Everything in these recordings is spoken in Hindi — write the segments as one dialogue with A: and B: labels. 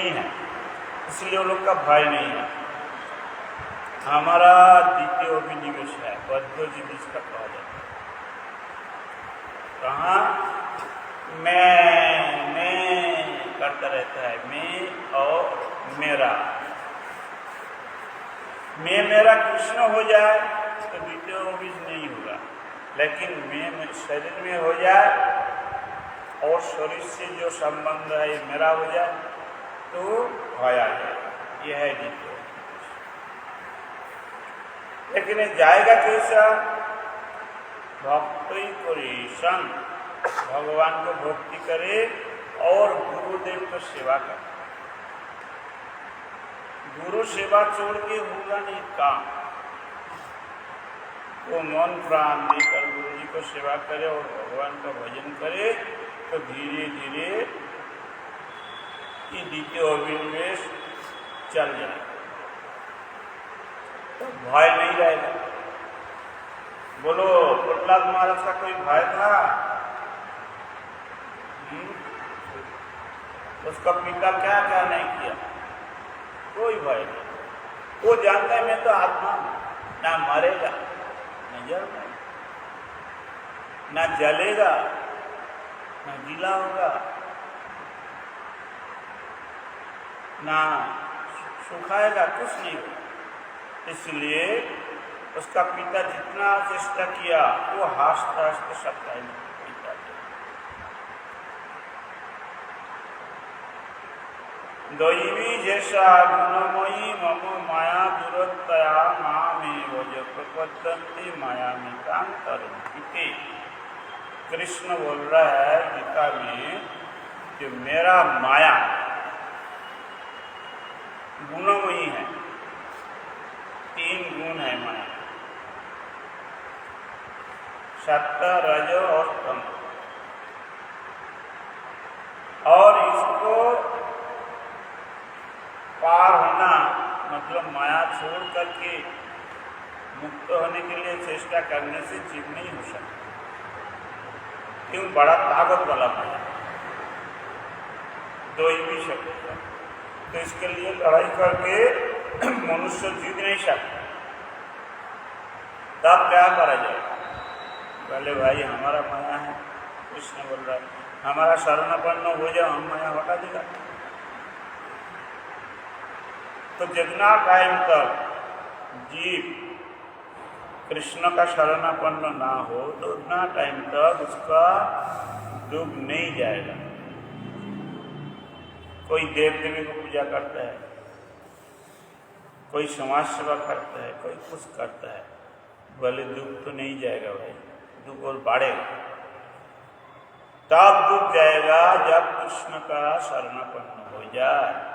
A: नहीं है, इसलिए वो लोग का भय नहीं है। हमारा द्वितीय अभिनिवेश है, बद्धजीव जिसका कहा जाता है। कहाँ मैं करता रहता है, मैं और मेरा। मैं मेरा कृष्ण हो जाए तो द्वितीय अभिनिवेश नहीं होगा, लेकिन मैं शरीर में हो जाए और शरीर से जो संबंध है ये मेरा हो जाए तो भय आ जाएगा। यह है द्वितीय। लेकिन ये जाएगा कैसा? भक्ति करेशन, भगवान को भक्ति करे और गुरुदेव को सेवा करे। गुरु सेवा छोड़ के होगा नहीं काम। वो मन प्राण देकर गुरु जी को सेवा करे और भगवान का भजन करे तो धीरे धीरे ये द्वितीय अभिनिवेश चल जाएगा, तो भय नहीं रहेगा। बोलो, प्रहलाद महाराज का कोई भय था? उसका पिता क्या क्या नहीं किया, कोई भय नहीं। वो जानता है मैं तो आत्मा ना मरेगा, न जलेगा, ना जलेगा, ना गीला होगा, ना सुखाएगा, कुछ नहीं होगा। इसलिए उसका पिता जितना चेष्टा किया वो हास्ते हास्ते सकता है। दैवी जैसा गुणमयी मम माया दुरतया मामेव जो प्रपद्यन्ते मायामितांतरन्ति। कृष्ण बोल रहा है गीता में कि मेरा माया गुणमयी है। 3 गुण है माया, सत्व रज और तम। और इसको पार होना मतलब माया छोड़ करके मुक्त होने के लिए चेष्टा करने से जीव नहीं हो सकता। क्यों? बड़ा ताकत वाला माया, दो ही भी शक्ति। तो इसके लिए लड़ाई करके मनुष्य जीत नहीं सकता। तब क्या करा जाए? पहले भाई हमारा माया है, कृष्ण बोल रहा है, हमारा शरणापन्न हो जाओ, हम माया हटा देगा। तो जितना टाइम तक जीव कृष्ण का शरणापन्न ना हो तो उतना टाइम तक उसका दुख नहीं जाएगा। कोई देव देवी को पूजा करता है, कोई समाज सेवा करता है, कोई कुछ करता है, बोले दुख तो नहीं जाएगा भाई, दुख और बढ़ेगा। तब दुख जाएगा जब कृष्ण का शरणापन्न हो जाए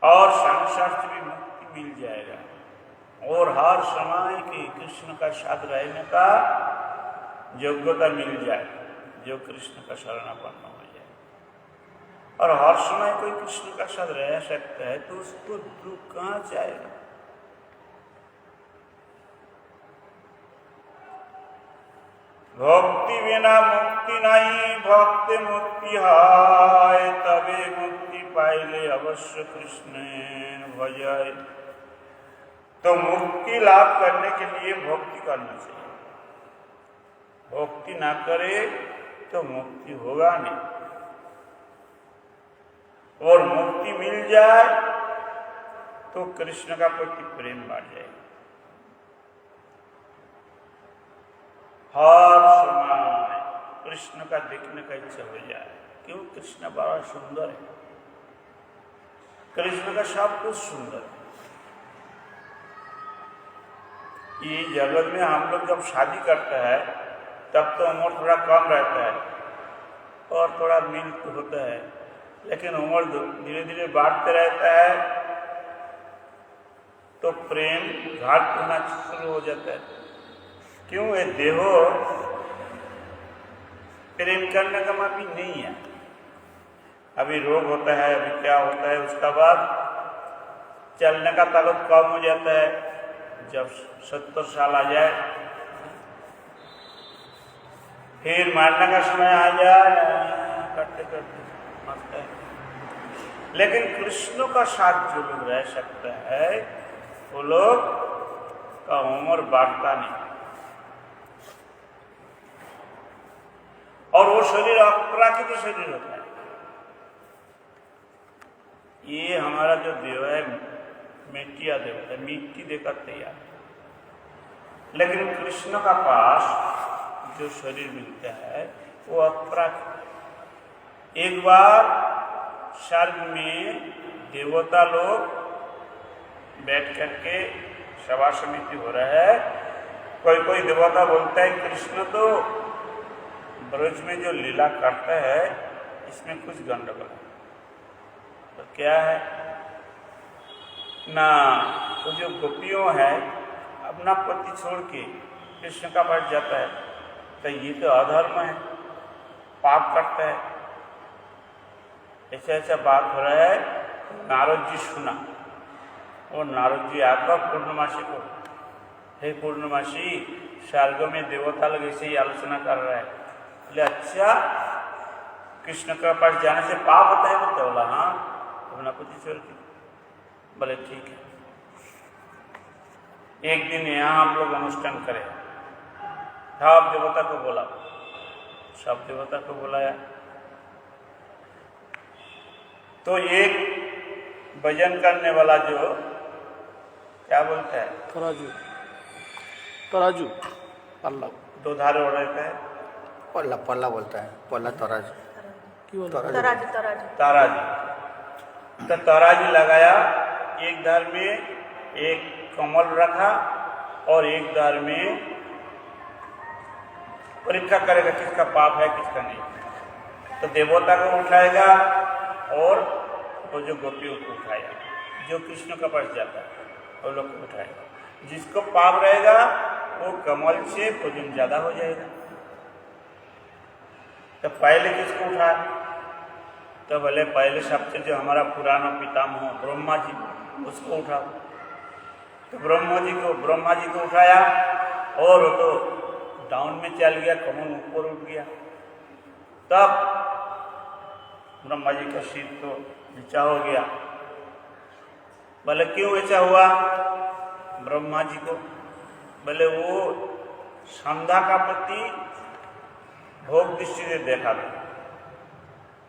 A: और संसार से भी मुक्ति मिल जाएगा और हर समय की कृष्ण का साथ रहने का योग्यता मिल जाए, जो कृष्ण का शरणापन्न हो जाए। और हर समय कोई कृष्ण का साथ रह सकता है तो उसको दुख कहाँ जाएगा? भक्ति बिना मुक्ति नहीं, भक्ति मुक्ति है तबे मुक्ति पाइले अवश्य कृष्ण भजाए। तो मुक्ति लाभ करने के लिए भक्ति करना चाहिए। भक्ति ना करे तो मुक्ति होगा नहीं, और मुक्ति मिल जाए तो कृष्ण का प्रति प्रेम बढ़ जाएगा। हर समय कृष्ण का देखने का इच्छा हो जाए। क्यों? कृष्ण बड़ा सुंदर है, कृष्ण का सब कुछ सुंदर है। ये जगत में हम लोग जब शादी करते हैं तब तो उम्र थोड़ा कम रहता है और थोड़ा मिल्क होता है, लेकिन उम्र धीरे धीरे बढ़ते रहता है तो प्रेम घाट होना शुरू हो जाता है। क्यों? ये देहो प्रेम करने का माफी नहीं है। अभी रोग होता है, अभी क्या होता है, उसका बाद चलने का ताकत कम हो जाता है। जब 70 साल आ जाए फिर मारने का समय आ जाए करते करते मरते हैं। लेकिन कृष्ण का साथ जो लोग रह सकते हैं वो लोग का उम्र बढ़ता नहीं, और वो शरीर अप्राकृतिक शरीर होता है। ये हमारा जो देव है मिट्टिया देव है, मिट्टी देकर तैयार। लेकिन कृष्ण का पास जो शरीर मिलता है वो अप्राकृतिक। एक बार स्वर्ग में देवता लोग बैठ करके सभा समिति हो रहा है। कोई कोई देवता बोलता है कृष्ण तो ब्रज में जो लीला करता है इसमें कुछ गंडगोल है। तो क्या है ना, तो जो गोपियों है अपना पति छोड़ के कृष्ण का पास जाता है तो ये तो अधर्म है, पाप करता है। ऐसा ऐसा बात हो रहा है। नारद जी सुना, और नारद जी आकर पूर्णमासी को, हे पूर्णमासी, स्वर्ग में देवता लोग ऐसे ही आलोचना कर रहा है। बोले अच्छा, कृष्ण के पास जाने से पाप होता है? बोलते बोला हाँ, अपना पति छोड़ के। बोले ठीक है, एक दिन यहाँ हम लोग अनुष्ठान करें। सब देवता को बोला, सब देवता को बुलाया। तो एक भजन करने वाला जो क्या बोलता है,
B: तराजू, तराजू, पल्ला,
A: दो धारे उड़ाता है,
C: पल्ला पल्ला बोलता है, पल्ला तराजू,
B: क्यों
D: तराजू तराजू
A: तराजू। तो तराजू लगाया, एक धार में एक कमल रखा और एक धार में परीक्षा करेगा किसका पाप है किसका नहीं। तो देवता को उठाएगा और वो जो गोपियों को उठाएगा, जो कृष्ण का पास जाता है वो लोग को उठाएगा। जिसको पाप रहेगा वो कमल से भोजन ज्यादा हो जाएगा। तो पहले किसको उठा, तो बोले पहले सबसे जो हमारा पुराना पितामह ब्रह्मा जी, उसको उठा। तो ब्रह्मा जी को उठाया और वो तो डाउन में चल गया, कमल ऊपर उठ गया। तब ब्रह्मा जी का सिर तो नीचा हो गया। बोले क्यों ऐसा हुआ ब्रह्मा जी को? बोले वो संध्या का प्रति भोग दृष्टि से देखा गया,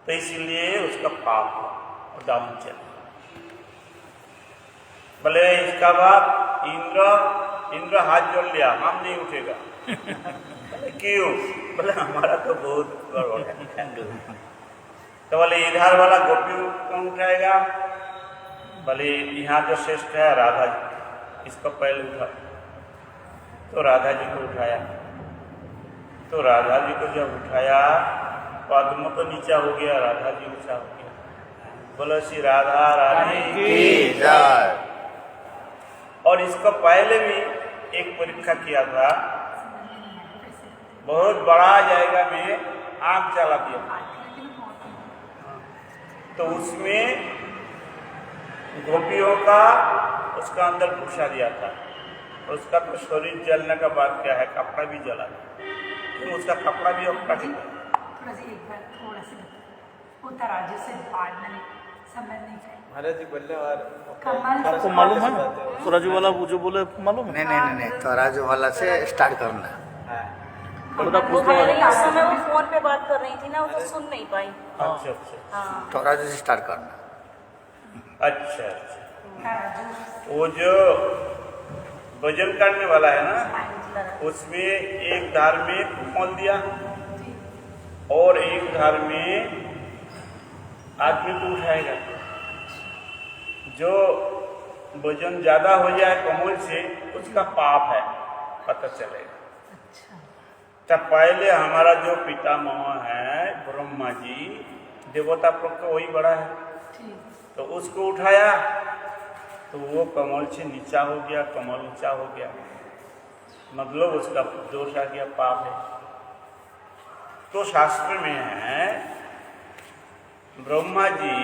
A: तो इसलिए उसका पाप हुआ और डाउन चला। बोले इसका बाद इंद्र हाथ जोड़ लिया, हम नहीं उठेगा। क्यों? बोले हमारा तो बहुत गड़बड़ है। तो बोले इधर वाला गोपी कौन उठाएगा? बोले यहाँ जो श्रेष्ठ है राधा जी, इसको पहले उठा। तो राधा जी को उठाया। तो राधा जी को जब उठाया, पद्म तो नीचा हो गया, राधा जी ऊंचा हो गया। बोलो श्री राधा रानी की जय। और इसको पहले भी एक परीक्षा किया था, बहुत बड़ा जाएगा में आग जला दिया। तो उसमें गोपियों का उसका अंदर घुसा दिया था। उसका तो शरीर जलने का बाद क्या है, कपड़ा भी जला, तो उसका कपड़ा भी अपना ही
D: तराजू से बाद में समझ नहीं चाहिए।
E: महाराज जी बोलने और
B: आपको मालूम है तराजू वाला वो जो बोले मालूम है?
C: नहीं, तराजू वाला से स्टार्ट करना।
D: वो पहले ही उस समय वो फोन पे बात कर रही थी ना, वो तो सुन नहीं पाई।
A: अच्छा अच्छा
D: हाँ
C: तराजू से स्टार्ट करना।
A: अच्छा अच्छा। वो जो भजन करने वाला है ना, उसमें एक धार में कमल दिया और एक धार में आदमी को उठाएगा। जो वजन ज्यादा हो जाए कमल से उसका पाप है, पता चलेगा। तब पहले हमारा जो पितामह है ब्रह्मा जी, देवता पक्ष का वही बड़ा है, तो उसको उठाया तो वो कमल से नीचा हो गया, कमल ऊंचा हो गया, मतलब उसका दोष आ गया, पाप है। तो शास्त्र में है, ब्रह्मा जी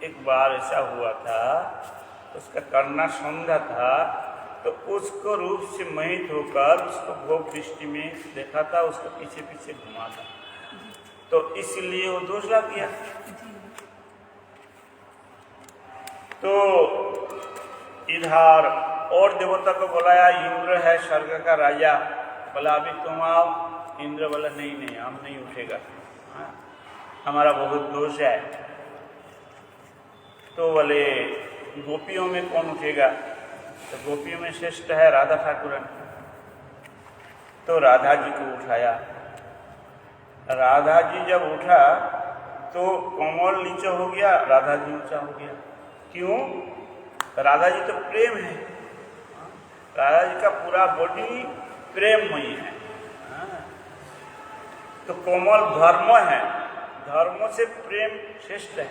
A: एक बार ऐसा हुआ था, उसका करना संध्या था, तो उसको रूप से मोहित होकर उसको भोग दृष्टि में देखा था, उसको पीछे पीछे घुमा था। तो इसलिए वो दोष लग गया। तो इधर और देवता को बुलाया, इंद्र है स्वर्ग का राजा, बोला अभी तुम आओ। इंद्र बोला नहीं नहीं, हम नहीं उठेगा, हमारा बहुत दोष है। तो बोले गोपियों में कौन उठेगा? तो गोपियों में श्रेष्ठ है राधा ठाकुरन। तो राधा जी को उठाया। राधा जी जब उठा तो कमल नीचे हो गया, राधा जी ऊंचा हो गया। क्यों? राधा जी तो प्रेम है, राधा जी का पूरा बॉडी प्रेममयी है। तो कोमल धर्म है, धर्म से प्रेम श्रेष्ठ है।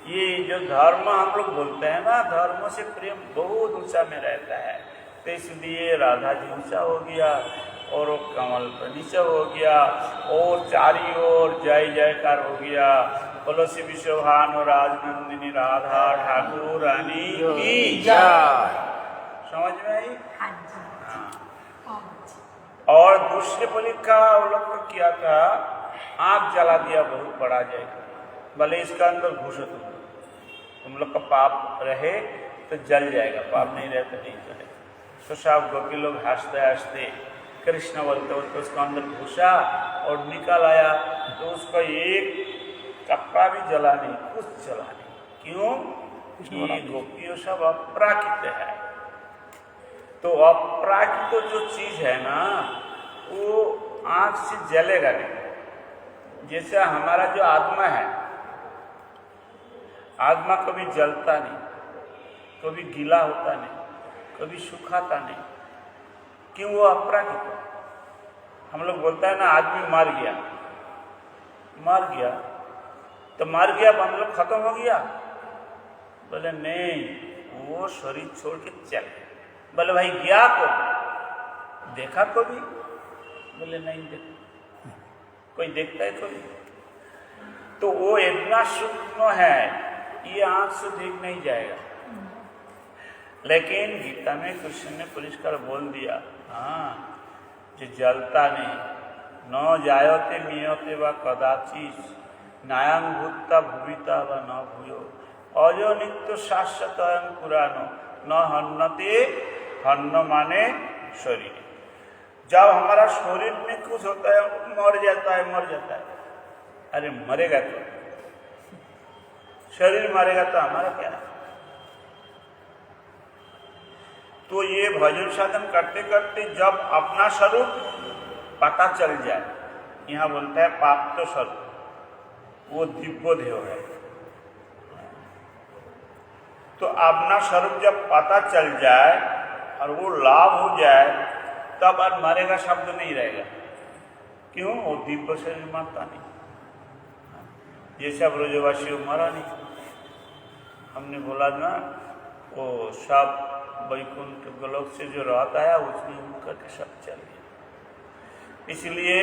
A: ये जो धर्म हम लोग बोलते हैं ना, धर्म से प्रेम बहुत ऊंचा में रहता है। तो इसलिए राधा जी ऊंचा हो गया और वो कमल पर नीचे हो गया और चारी ओर जय जयकार हो गया। बोलो श्री विश्वभानु राजनंदिनी राधा ठाकुर रानी की जय। समझ में आई? और दूसरे परीक्षा वो लोग को किया था, आग जला दिया बहुत बड़ा जाएगा, भले इसका अंदर घुसो तुम लोग का पाप रहे तो जल जाएगा, पाप नहीं रहे तो नहीं जलेगा। तो सब गोपी लोग हंसते हंसते कृष्ण बोलते बोलते उसका अंदर घुसा और निकल आया। तो उसका एक कपड़ा भी जला नहीं, कुछ जला नहीं। क्यों? कि गोपियों सब अपराकित है। तो अपराकित जो चीज है ना, वो आंख से जलेगा नहीं। जैसे हमारा जो आत्मा है, आत्मा कभी जलता नहीं, कभी गीला होता नहीं, कभी सुखाता नहीं। क्यों? वो अपराकित है। हम लोग बोलते हैं ना आदमी मर गया, मर गया तो मर गया, हम लोग खत्म हो गया। बोले नहीं, वो शरीर छोड़ के चल गया। बोले भाई गया को देखा कभी? बोले नहीं देखा। कोई देखता है कभी? तो वो इतना सूक्ष्म है, ये आंख से देख नहीं जाएगा। लेकिन गीता में कृष्ण ने परिष्कार बोल दिया, हाँ जो जलता नहीं, न जायते मियते व कदाचित नायं भूता भूविता व न भूयो अजो नित्य शाश्वत अयं पुरानो न हन्नते, हन्न माने शरीर। जब हमारा शरीर में कुछ होता है मर जाता है, मर जाता है। अरे मरेगा तो, शरीर मरेगा तो हमारा क्या है? तो ये भजन साधन करते करते जब अपना स्वरूप पता चल जाए, यहाँ बोलता है पाप तो स्वरूप, वो दिव्य देह है। तो अपना स्वरूप जब पता चल जाए और वो लाभ हो जाए, तब और मरेगा शब्द नहीं रहेगा। क्यों? वो दिव्य शरीर मरता नहीं। जैसे ब्रजवासी मरा नहीं, हमने बोला ना, वो सब वैकुंठ गोलोक से जो रहता है उसमें उनका के सब चल गया। इसलिए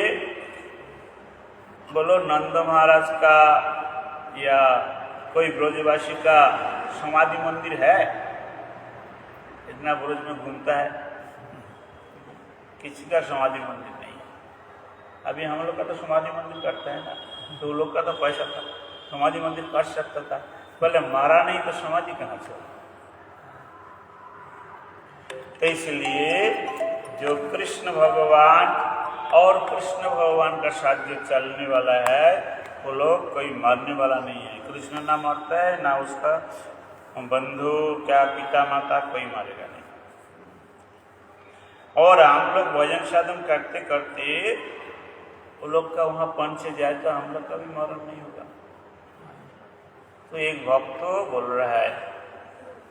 A: बोलो नंद महाराज का या कोई ब्रजवासी का समाधि मंदिर है? इतना ब्रज में घूमता है, किसी का समाधि मंदिर नहीं है। अभी हम लोग का तो समाधि मंदिर करता है ना, तो लोग का तो पैसा था, समाधि मंदिर कर सकता था। बोले मारा नहीं तो समाधि कहाँ से? तो इसलिए जो कृष्ण भगवान और कृष्ण भगवान का साथ जो चलने वाला है, वो लोग कोई मारने वाला नहीं है। कृष्ण ना मरता है, ना उसका बंधु क्या पिता माता कोई मारेगा नहीं। और हम लोग भजन साधन करते करते वो लोग का वहाँ पंच से जाए तो हम लोग का भी मरण नहीं होगा। तो एक भक्त बोल रहा है,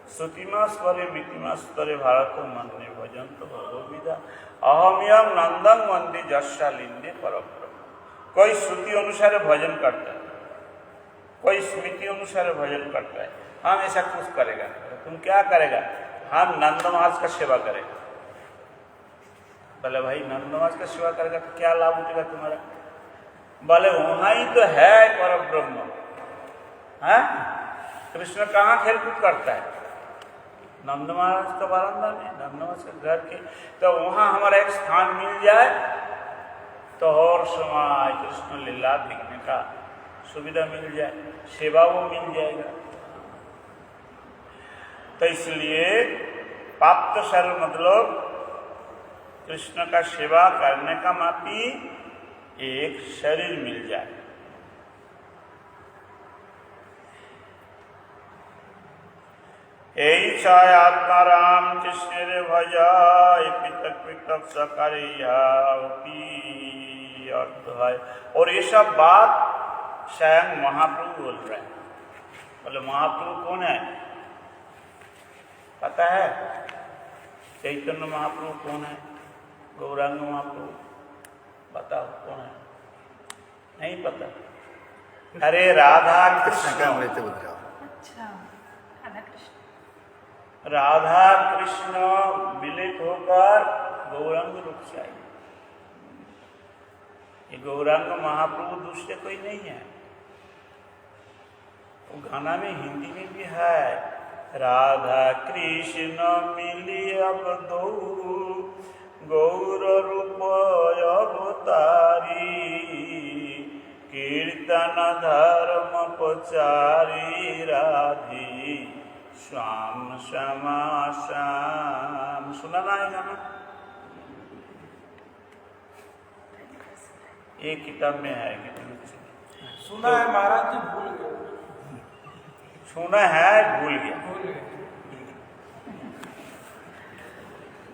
A: श्रुतिमा स्वरे मितिमा स्वरे भारत मन ने भजन तो भगविदा अहमयम नंदन वंदे जस्सा लिंदे परब्रह्म। कोई श्रुति अनुसार भजन करता है, कोई स्मृति अनुसार भजन करता है। हम ऐसा कुछ करेगा, तुम क्या करेगा? हम नंद महाराज का सेवा करेगा। बोले भाई नंद महाराज का सेवा करेगा तो क्या लाभ उठेगा तुम्हारा? बोले वहां ही तो है परब्रह्म है। कृष्ण कहाँ खेलकूद करता है? नंद महाराज का बारांदा में, नंद महाराज के घर के, तो वहाँ हमारा एक स्थान मिल जाए तो और समय कृष्ण लीला देखने का सुविधा मिल जाए, सेवा वो मिल जाएगा। तो इसलिए प्राप्त सर्व मतलब कृष्ण का सेवा करने का मापी एक शरीर मिल जाए। यही चाहे आत्मा राम कृष्ण रे भजाय पितक पितक सकरिया अर्थ है। और ये सब बात स्वयं महाप्रभु बोल रहे हैं। बोले महाप्रभु कौन है पता है? चैतन्य महाप्रभु कौन है? गौरांग महाप्रभु बताओ कौन है? नहीं पता? अरे राधा
C: कृष्ण का
A: कृष्ण,
C: मृत्यु विग्रह।
D: अच्छा, राधा कृष्ण।
A: राधा कृष्ण विलित होकर गौरांग रूप से आई। ये गौरांग महाप्रभु दूसरे कोई नहीं है। वो गाना में हिंदी में भी है, राधा कृष्ण मिली अब दो गौर रूप अवतारी कीर्तन धर्म प्रचारी राधी श्याम श्यामा श्याम। सुना ना है गाना? एक किताब में है कि
E: सुना है महाराज जी, भूल गए।
A: सुना है भूल गया।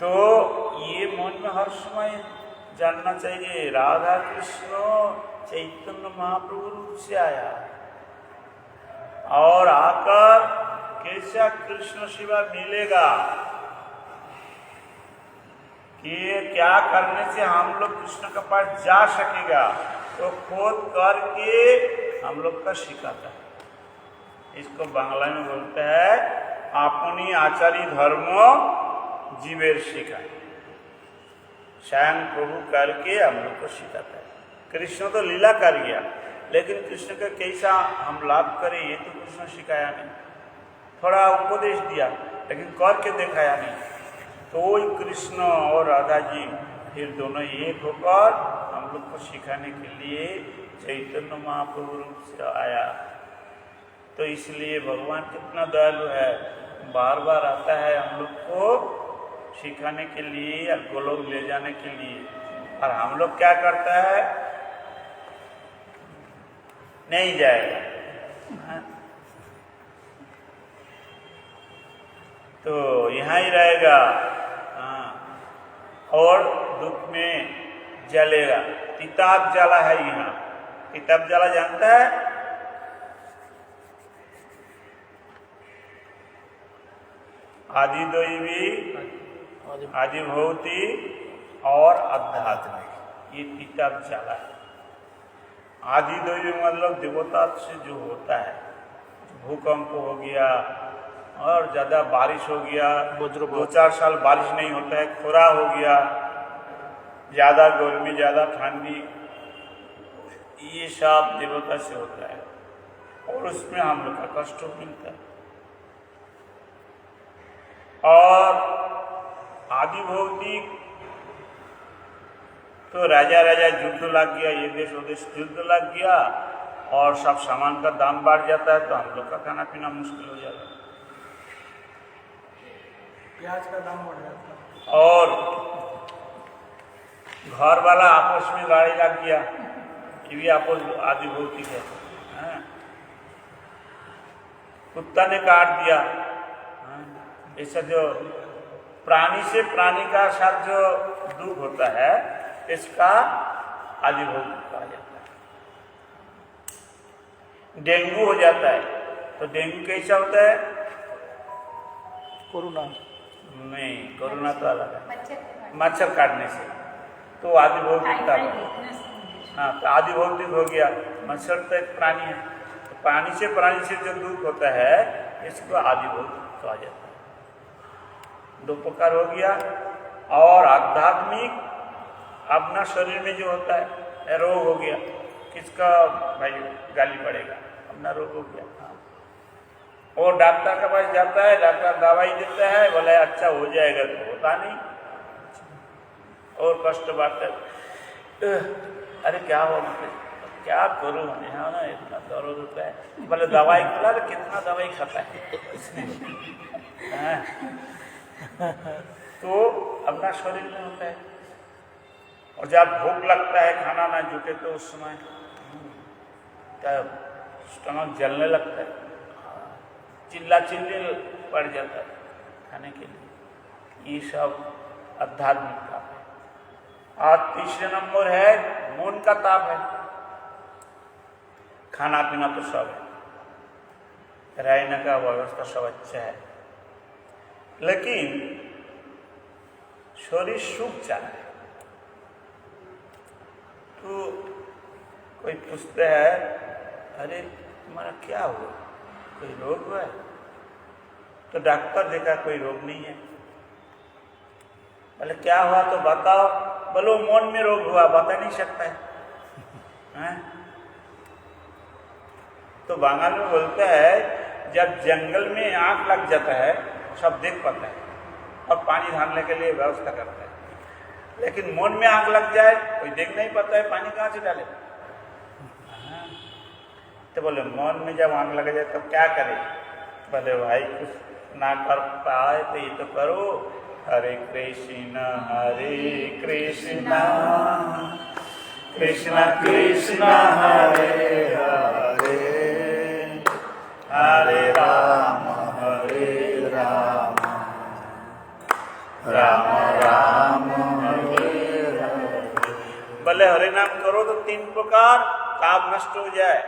A: तो ये मन में हर समय जानना चाहिए, राधा कृष्ण चैतन्य महाप्रभु रूप से आया और आकर कैसा कृष्ण शिवा मिलेगा कि क्या करने से हम लोग कृष्ण के पास जा सकेगा, तो खोद करके हम लोग का सिखाता है। इसको बांग्ला में बोलते हैं अपनी आचारी धर्म जीवेर शिखाए। स्वयं प्रभु करके हम लोग को सिखाता है। कृष्ण तो लीला कर गया, लेकिन कृष्ण का कैसा हम लाभ करें ये तो कृष्ण सिखाया नहीं। थोड़ा उपदेश दिया लेकिन करके दिखाया नहीं। तो वही कृष्ण और राधा जी फिर दोनों एक होकर हम लोग को सिखाने के लिए चैतन्य महाप्रभु रूप से आया। तो इसलिए भगवान कितना दयालु है, बार बार आता है हम लोग को सिखाने के लिए या गोलोक ले जाने के लिए। और हम लोग क्या करता है? नहीं जाएगा, तो यहाँ ही रहेगा और दुख में जलेगा। किताब जला है यहाँ, किताब जला जानता है? आदि दैवी, आदि भौति और आध्यात्मिक, ये किताब जला है। आदि दैवी मतलब देवता से जो होता है, भूकंप हो गया और ज़्यादा बारिश हो गया, 2-4 साल बारिश नहीं होता है, खुरा हो गया, ज़्यादा गर्मी ज़्यादा ठंडी, ये सब देवता से होता है और उसमें हम लोग का कष्ट मिलता है। और आदि भौतिक तो राजा युद्ध लग गया, ये देश वो देश युद्ध लग गया और सब सामान का दाम बढ़ जाता है, तो हम लोग का खाना पीना मुश्किल हो जाता है।
E: प्याज का दाम बढ़ जाता है।
A: और घर वाला आपस में लड़ाई लग गया, ये भी आपस आदि भौतिक है। कुत्ता ने काट दिया, ऐसा जो प्राणी से प्राणी का साथ जो दुख होता है इसका आदि भौतिक कहा जाता है। डेंगू हो जाता है, तो डेंगू कैसा होता है?
B: कोरोना
A: नहीं, कोरोना तो अलग है, मच्छर काटने से, तो आदि भौतिक का। हाँ, तो आदि भौतिक हो गया। मच्छर तो एक प्राणी है, तो प्राणी से जो दुख होता है इसको आदि भौतिक कहा जाता है। 2 प्रकार हो गया। और आध्यात्मिक अपना शरीर में जो होता है, रोग हो गया, किसका भाई गाली पड़ेगा, अपना रोग हो गया। वो डॉक्टर के पास जाता है, डॉक्टर दवाई देता है, बोले अच्छा हो जाएगा, तो होता नहीं और कष्ट बात है। अरे क्या हो, क्या करूँ, यहाँ ना इतना दर्द होता है, बोले दवाई खिला, तो कितना दवाई खाता है तो अपना शरीर में होता है। और जब भूख लगता है, खाना ना जुटे, तो उस समय तब स्टमक जलने लगता है, चिल्ला चिल्ली पड़ जाता है खाने के लिए। ये सब आध्यात्मिक ताप है। और तीसरे नंबर है मन का ताप है। खाना पीना तो सब है, रहने का व्यवस्था सब अच्छा है, लेकिन शरीर सूख जाता है। तो कोई पूछते है, अरे तुम्हारा क्या हुआ, कोई रोग हुआ है? तो डॉक्टर देखा कोई रोग नहीं है। बोले क्या हुआ तो बताओ। बोलो मन में रोग हुआ, बता नहीं सकता है? तो बंगाल में बोलता है, जब जंगल में आग लग जाता है सब देख पाता है और पानी ढालने के लिए व्यवस्था करता है, लेकिन मन में आग लग जाए कोई देख नहीं पाता है, पानी कहाँ से डाले? तो बोले मन में जब आग लग जाए तब क्या करे? बोले भाई कुछ ना कर पाए तो ये तो करो, हरे कृष्णा कृष्णा कृष्णा हरे हरे, हरे राम राम राम हरे हरे। बोले हरे नाम करो तो 3 प्रकार ताप नष्ट हो जाए।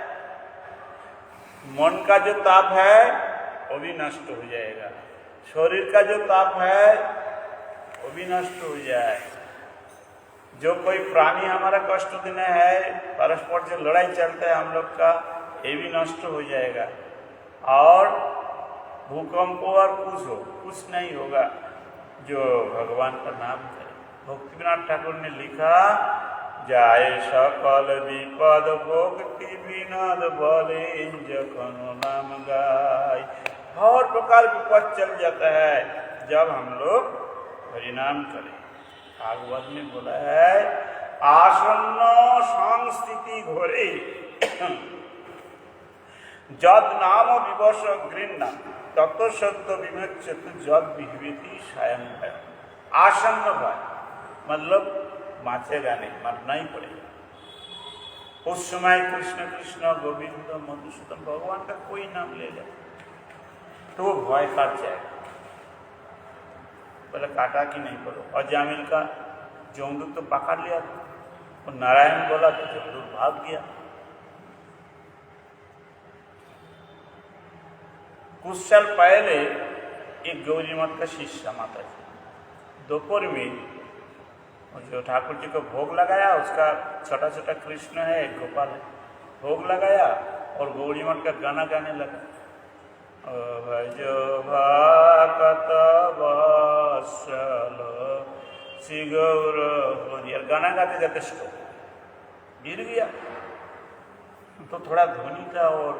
A: मन का जो ताप है वो भी नष्ट हो जाएगा, शरीर का जो ताप है वो भी नष्ट हो जाए। जो कोई प्राणी हमारा कष्ट देना है, परस्पर जो लड़ाई चलता है हम लोग का, ये भी नष्ट हो जाएगा। और भूकंप हो और कुछ नहीं होगा जो भगवान का नाम करे। भक्तिविनोद ठाकुर ने लिखा, जाए सकल विपद भक्ति विनोद बोले जखन नाम गाय। हर प्रकार विपद चल जाता है जब हम लोग हरिनाम करें। भागवत में बोला है, आसन्न संस्थिति घोरे जद नाम विवश गृह्ण तत्व सत्य विमोचत जद विहवेति सायं भय। आसन्न भय मतलब बाँचेगा नहीं, मरना ही पड़ेगा। उस समय कृष्ण कृष्ण गोविंद मधुसूदन भगवान का कोई नाम ले ले तो भय काट जाएगा। बोले काटा कि नहीं बोलो। और जामिल का जमदूत तो पकड़ लिया था, और नारायण बोला तो जमदूत भाग गया। कुछ साल पहले एक गौरी मठ का शिष्य माता जी दोपहर में जो ठाकुर जी को भोग लगाया, उसका छोटा छोटा कृष्ण है, एक गोपाल है, भोग लगाया और गौरी मठ का गाना गाने लगा, भजो भक्त वत्सल श्री गौर हरि। गाना गाते जाते स्टॉप गिर गया। तो थोड़ा ध्वनि था और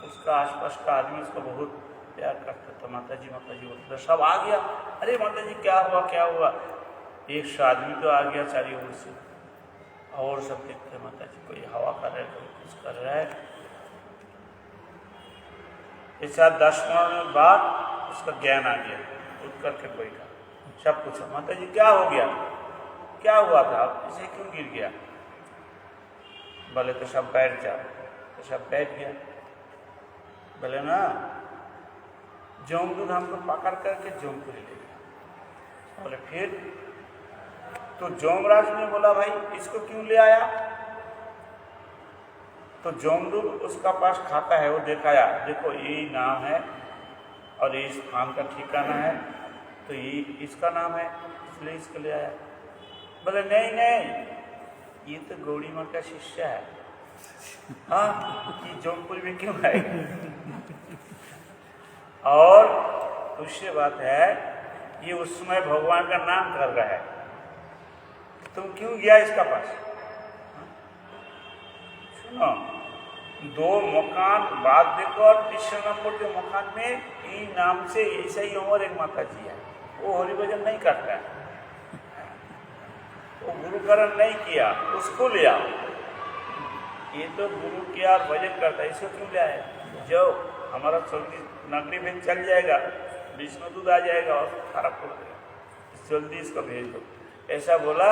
A: उसका आसपास का आदमी उसको बहुत प्यार करता था। माता जी बोलते, सब आ गया, अरे माता जी क्या हुआ क्या हुआ? एक सौ आदमी तो आ गया चारी ओर से, और सब देखते माता जी कोई हवा कर रहा है, कोई कुछ कर रहा है। इस 10 मिनट बाद उसका ज्ञान आ गया, उठ करके बैठा, सब पूछा, माता जी क्या हो गया, क्या हुआ था, इसे क्यों गिर गया? बोले तो सब बैठ जाओ। तो सब बैठ गया। बोले ना जमदूत हमको पकड़ करके जौनपुरी ले गया। बोले फिर? तो जोमराज ने बोला, भाई इसको क्यों ले आया? तो जमदूत उसका पास खाता है, वो दिखाया, देखो यही नाम है और ये स्थान का ठिकाना है, तो ये इसका नाम है, इसलिए इसको ले आया। बोले नहीं नहीं, ये तो गौड़ी मठ का शिष्य है, हाँ ये जौनपुर में क्यों है? और दूसरी बात है, ये उस समय भगवान का नाम कर रहा है, तुम क्यों गया इसका पास? सुनो, दो मकान बाद देखो और तीसरे नंबर के मकान में ई नाम से ऐसा ही और एक माता जी है, वो हरि भजन नहीं करता है, वो गुरुकरण नहीं किया, उसको ले आओ। ये तो गुरु किया और भजन करता है, इसको क्यों ले आए? जो हमारा स्वर्गीय नगरी में चल जाएगा, विष्णु दूध आ जाएगा और खराब कर देगा, जल्दी इसको भेज दो। ऐसा बोला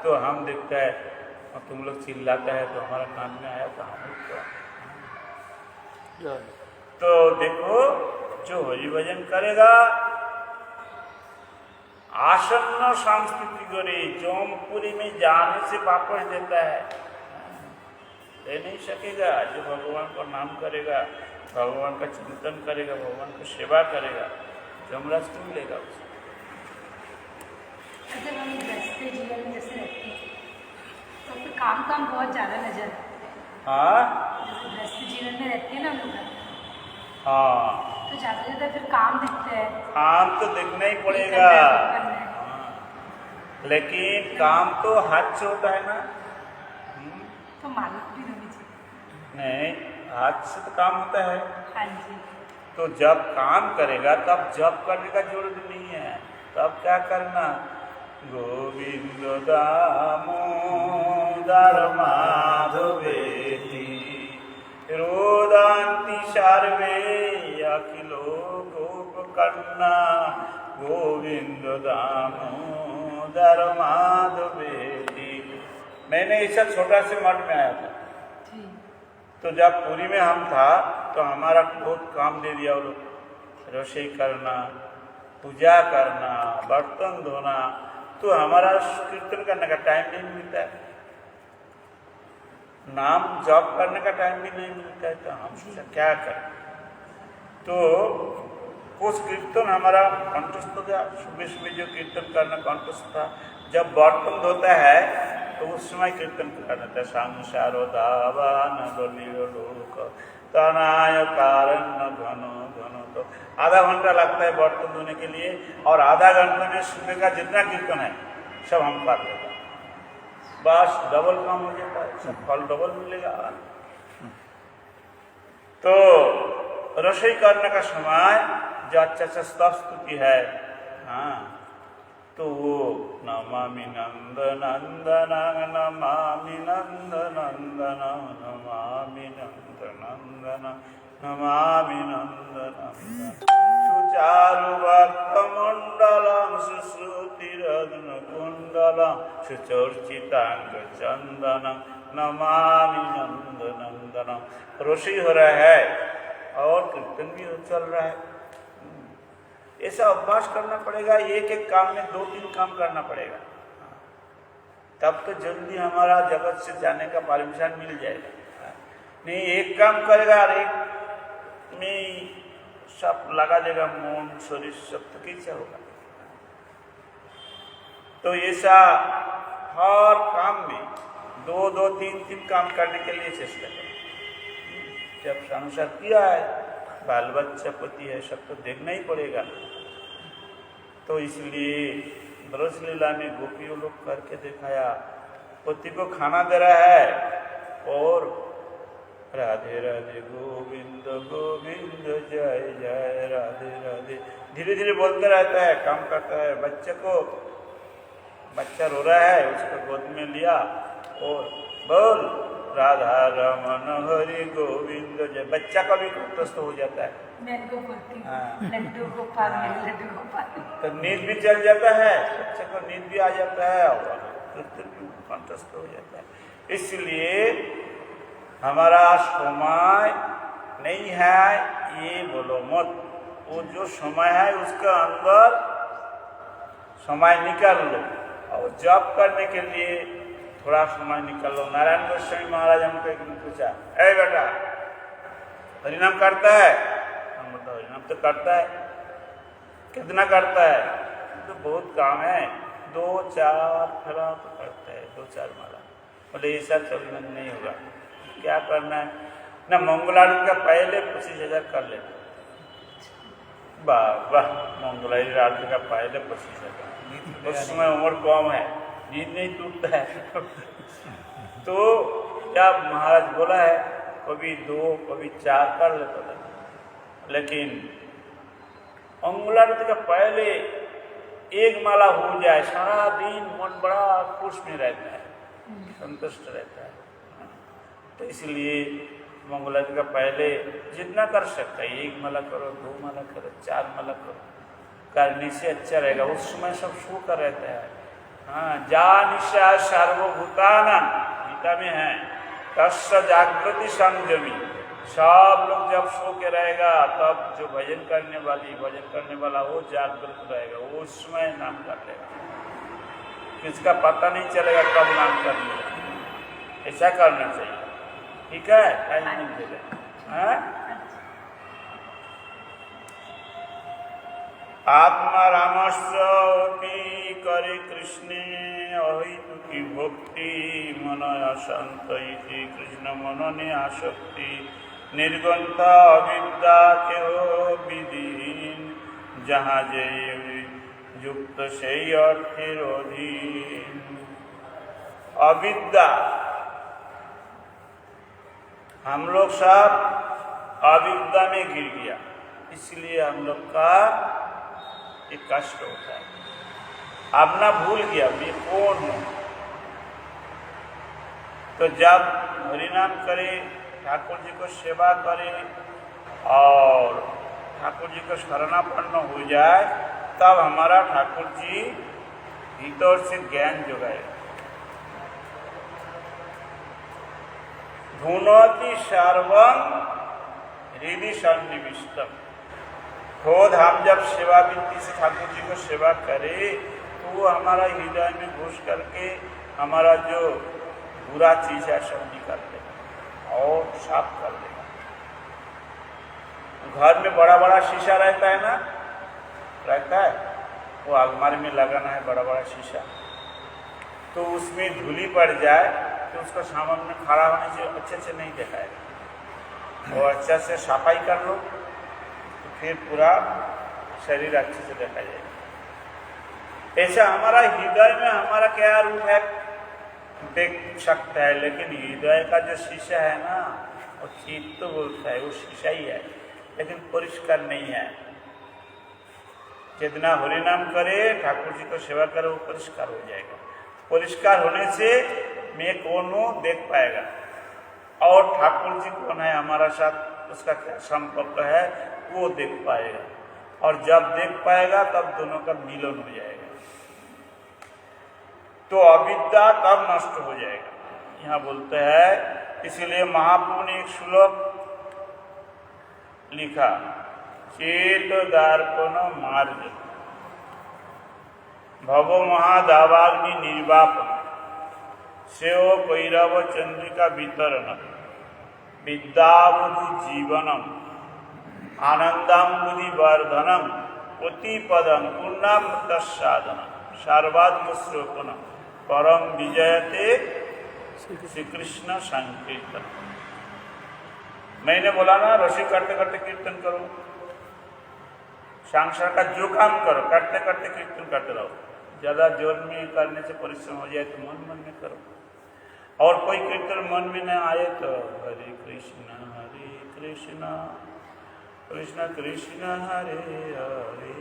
A: तो हम देखता है और तुम लोग चिल्लाता है तो हमारा कान में आया तो हम लोग तो देखो जो हरि भजन करेगा आसन्न संस्कृति करे, जौनपुरी में जाने से वापस देता है, दे नहीं सकेगा। जो भगवान का नाम करेगा, भगवान का चिंतन करेगा, भगवान की सेवा करेगा, जमराज क्यों लेगा उसे?
F: अगर हम व्यस्त जीवन में जैसे रहते हैं तो फिर काम बहुत ज़्यादा नजर आता है।
A: हाँ
F: जैसे व्यस्त जीवन में रहते हैं ना हम लोग,
A: हाँ,
F: तो ज़्यादा से ज़्यादा फिर काम दिखते हैं,
A: काम तो देखना ही पड़ेगा।
F: करना है।
A: हाँ, लेकिन काम तो हाथ से होता है ना।
F: तो मालिक भी होनी चाहिए।
A: नहीं, हाथ से तो काम होता है।
F: हाँ जी।
A: तो जब काम करेगा तब जब करने का जरूरत नहीं है, तब क्या करना? गोविंद दामोदर माधवेति रोदन्ति सर्वे अखिलो गोपकर्णा, गोविंद दामोदर माधवेति। मैंने ऐसा छोटा से मठ में आया था, तो जब पुरी में हम था तो हमारा बहुत काम दे दिया वो लोग, रसोई करना, पूजा करना, बर्तन धोना, तो हमारा कीर्तन करने का टाइम नहीं मिलता है, नाम जप करने का टाइम भी नहीं मिलता है, तो हम सोचा क्या करें। तो कुछ कीर्तन हमारा कंठस्थ हो गया, सुबह सुबह जो कीर्तन करना कंठस्थ था। जब बर्तन धोता है तो उस समय कीर्तन करना था, संसारो दावान लोक तनाय कारण घनो घनो। तो आधा घंटा लगता है बर्तन धोने के लिए, और आधा घंटे में सुबह का जितना कीर्तन है सब हम कर लेते हैं, बस डबल काम हो जाता है, सब फल डबल मिलेगा। तो रसोई करने का समय जो अच्छा स्तव स्तुति है, हाँ, तो वो नमामि नंद नंदन नमामि नंद नंदन नमामि नंद नंदन नमामि नंद नंदन सुचारु वक्रमंडलं सुश्रुतिरत्न कुंडलं सुचर्चितांग चंदनं नमामि नंद नंदनम। रोशनी हो रहा है और कीर्तन भी चल रहा है। ऐसा अभ्यास करना पड़ेगा, एक एक काम में 2-3 काम करना पड़ेगा, तब तो जल्दी हमारा जगत से जाने का परमिशन मिल जाएगा। नहीं एक काम करेगा और एक में सब लगा देगा, मन शरीर सब, तो कैसे होगा? तो ऐसा हर काम में 2-2, 3-3 काम करने के लिए चेष्टा करें। जब संसार किया है, बाल बच्चा पति है, सब तो देखना ही पड़ेगा। तो इसलिए ब्रज लीला में गोपियों लोग करके दिखाया, पति को खाना दे रहा है और राधे राधे गोविंद गोविंद जय जय राधे राधे धीरे धीरे बोलते रहता है, काम करता है। बच्चा रो रहा है, उसको गोद में लिया और बोल राधा रमन हरि गोविंद जय। बच्चा का भी कंठस्थ हो जाता है,
F: लड्डू गोपाल लड्डू गोपाल,
A: तो नींद भी चल जाता है, बच्चे को नींद भी आ जाता है और कंठस्थ हो जाता है। इसलिए हमारा समय नहीं है ये बोलो मत, वो जो समय है उसका अंदर समय निकाल लो, और जप करने के लिए थोड़ा समय निकाल लो। नारायण गोस्वामी महाराज हमको एक दिन पूछा, ए बेटा हरिनाम करता है? हम बताओ हरिनाम तो करता है, कितना करता है? तो बहुत काम है, 2-4 फेरा तो करता है, 2-4 माला। बोले ऐसा कभी नहीं होगा, क्या करना है ना, मंगलारती का पहले 25,000 कर लेना। वाह वाह, मंगलारती आरती का पहले 25,000, उस समय उम्र कम है, नींद नहीं टूटता है। तो क्या महाराज बोला है कभी 2 कभी 4 कर लेता था, लेकिन अंगुलारती का पहले एक माला हो जाए सारा दिन मन बड़ा खुश में रहता है, संतुष्ट रहता है। तो इसलिए मंगलारती का पहले जितना कर सकता है 1 माला करो, 2 माला करो, 4 माला करो, करने से अच्छा रहेगा। उस समय सब सो कर रहता है। हाँ, जा निशा सर्वभूतानां गीता में है, तस्य जागृति संयमी। सब लोग जब सो के रहेगा तब जो भजन करने वाला वो जागृत रहेगा, वो उस समय नाम कर लेगा, किसका पता नहीं चलेगा कब नाम कर लेगा। ऐसा करना चाहिए, ठीक है? टाइम नहीं मिलेगा। आत्मा रामस्वी करे कृष्णे अहितु की भक्ति मन अशांत कृष्ण मनने आसक्ति निर्गंथा अविद्या के हो विधीन जहाँ जय युक्त से अर्थेर अधीन। अविद्या, हम लोग सब अविद्या में गिर गया, इसलिए हम लोग का एक कष्ट होता है। अपना भूल गया मैं कौन हूँ। तो जब हरिनाम करे, ठाकुर जी को सेवा करे और ठाकुर जी को शरणापन्न हो जाए, तब हमारा ठाकुर जी भीतर से ज्ञान जुगाए। धुनोति सर्वं हृदि सन्निविष्टम। खुद हम जब सेवा वित्ती से ठाकुर जी को सेवा करें तो वो हमारा हृदय में घुस करके हमारा जो बुरा चीज है सब निकाल देगा और साफ कर देगा। घर में बड़ा बड़ा शीशा रहता है ना, रहता है, वो अलमारी में लगाना है बड़ा बड़ा शीशा, तो उसमें धूली पड़ जाए तो उसका सामान में खड़ा होने से अच्छे से नहीं दिखाएगा। वो अच्छा से सफाई कर लो तो फिर पूरा शरीर अच्छे से देखा जाएगा। ऐसा हमारा हृदय में हमारा क्या रूप है देख सकता है, लेकिन हृदय का जो शीशा है ना वो चित्त तो बोलता है, वो शीशा ही है, लेकिन परिष्कार नहीं है। जितना हरिनाम करे, ठाकुर जी को सेवा करे, वो परिष्कार हो जाएगा। परिष्कार होने से मैं कौन हूँ देख पाएगा, और ठाकुर जी कौन है हमारा साथ उसका क्या संपर्क है वो देख पाएगा, और जब देख पाएगा तब दोनों का मिलन हो जाएगा, तो अविद्या तब नष्ट हो जाएगा। यहाँ बोलते हैं, इसलिए महाप्रभु ने एक श्लोक लिखा, चेत दर्पण मार्ग भव महादावाग्नि निर्वापन सेव भैरव चंद्रिका वितरण विद्याबुधि जीवनम आनंदाबुधि वर्धनम उत्तिपदम पूर्णामृत साधनम सर्वात्म श्रोपनम परम विजयते श्री कृष्ण संकीर्तन। मैंने बोला ना, रसी करते करते कीर्तन करो, संसार का जो काम करो करते करते कीर्तन करते रहो। ज्यादा जोर में करने से परिश्रम हो जाए तो मन मन में करो, और कोई कीर्तन मन में न आए तो हरे कृष्ण कृष्ण कृष्ण हरे हरे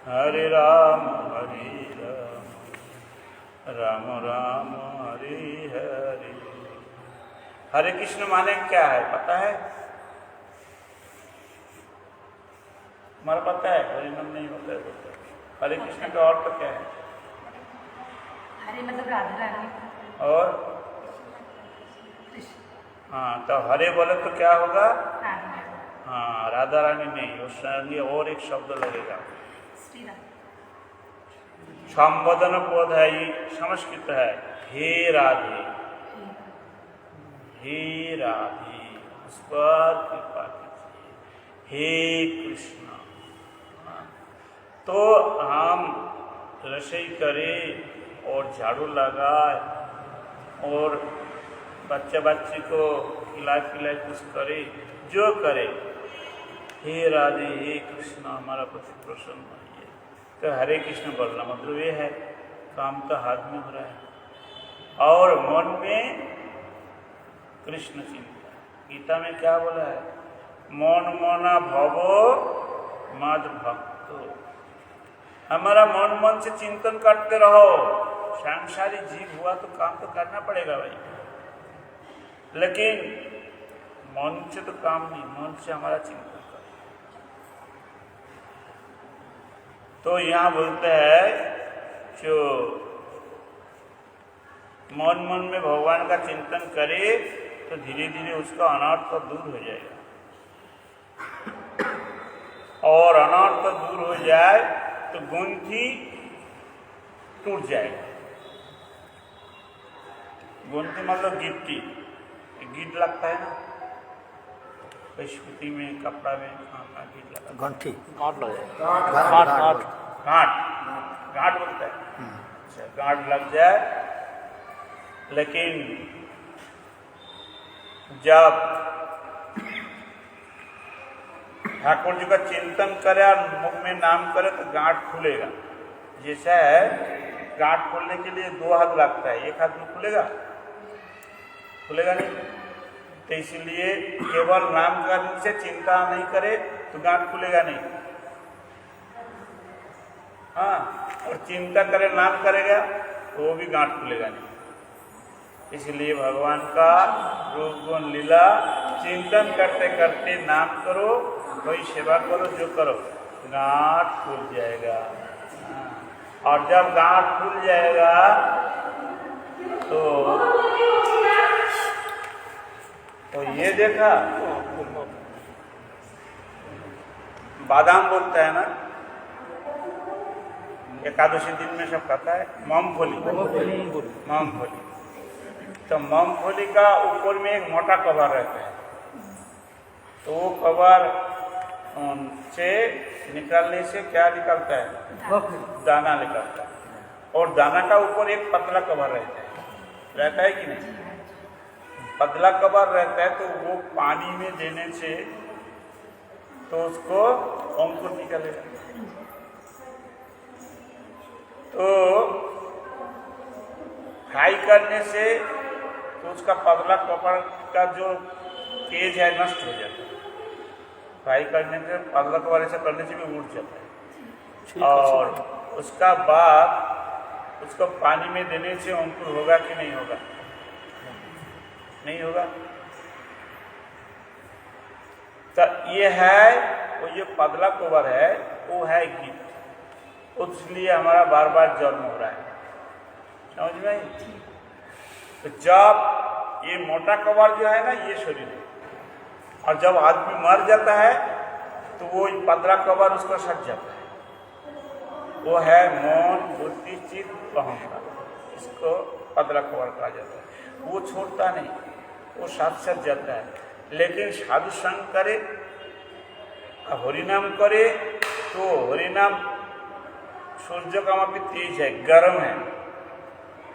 A: हरे राम राम राम हरे हरे। हरे कृष्ण माने क्या है पता है? हमारा पता है, हरे नाम नहीं होता है। हरे कृष्ण का अर्थ क्या है?
F: हरे मतलब राधा रानी,
A: और हाँ, तो हरे बोले तो क्या होगा? हाँ, राधा रानी नहीं, उस संगे और एक शब्द लगेगा, संबोधन पद है, ये संस्कृत है, हे राधे, हे राधे, उस पर कृपा कीजिए, हे कृष्ण। तो हम रसोई करें और झाड़ू लगाए और बच्चे को खिला कुछ करे, जो करे, हे राधे हे कृष्ण हमारा प्रति प्रसन्न होइए। तो हरे कृष्ण बोलना मतलब ये है, काम तो हाथ में हो रहा है और मन में कृष्ण चिंता, गीता में क्या बोला है? मन मना भवो मद भक्तो। हमारा मन से चिंतन करते रहो। सांसारिक जीव हुआ तो काम तो करना पड़ेगा भाई, लेकिन मन से तो काम नहीं, मन से हमारा चिंतन करो। तो यहाँ बोलते हैं जो मन में भगवान का चिंतन करे तो धीरे धीरे उसका अनर्थ तो दूर हो जाएगा, और अनर्थ तो दूर हो जाए तो गुंथी टूट जाएगा। गुंथी मतलब गिट्टी, गिट लगता है ना स्मृति में, कपड़ा में, कहाँ गिट लगता है?
C: गंठी
B: गांठ लग जाए,
C: गांठ
B: गांठ
A: गांठ बोलता है। अच्छा, गांठ लग जाए, लेकिन जब ठाकुर जी का चिंतन करे और मुख में नाम करे तो गांठ खुलेगा। जैसा है गांठ खोलने के लिए 2 हाथ लगता है, एक हाथ में खुलेगा? खुलेगा नहीं। तो इसलिए केवल नाम करने से चिंता नहीं करे तो गांठ खुलेगा नहीं। हाँ, और चिंता करे नाम करेगा तो वो भी गांठ खुलेगा नहीं। इसलिए भगवान का रूप गुण लीला चिंतन करते करते नाम करो, कोई सेवा करो, जो करो, गांठ खुल जाएगा। और जब गांठ खुल जाएगा तो ये देखा, बादाम बोलता है ना, एकादशी दिन में सब खाता है, मूंगफली। तो मूंगफली का ऊपर में एक मोटा कवर रहता है, तो वो कवर से निकालने से क्या निकलता है? दाना निकलता है। और दाना का ऊपर एक पतला कवर रहता है कि नहीं? पतला कवर रहता है तो वो पानी में देने से तो उसको अंकुर निकलेगा। तो फ्राई करने से तो उसका पतला कवर का जो तेज है नष्ट हो जाता है। फ्राई करने से पतला कवर ऐसा करने से भी उड़ जाता है। और उसका बाद उसको पानी में देने से अंकुर होगा कि नहीं होगा? नहीं होगा। तो ये है वो जो पतला कवर है वो है गिफ्ट, इसलिए हमारा बार बार जन्म हो रहा है, समझ में? तो जब ये मोटा कवर जो है ना ये शरीर है, और जब आदमी मर जाता है तो वो पतला कवर उसका सट जाता है, वो है मन बुद्धि चित्त अहंकार, इसको पतला कवर कहा जाता है। वो छोड़ता नहीं, वो साथ साथ जाता है। लेकिन साधु संग करे, हरिनाम करे तो हरिनाम सूर्य का वहाँ पे तेज है, गर्म है,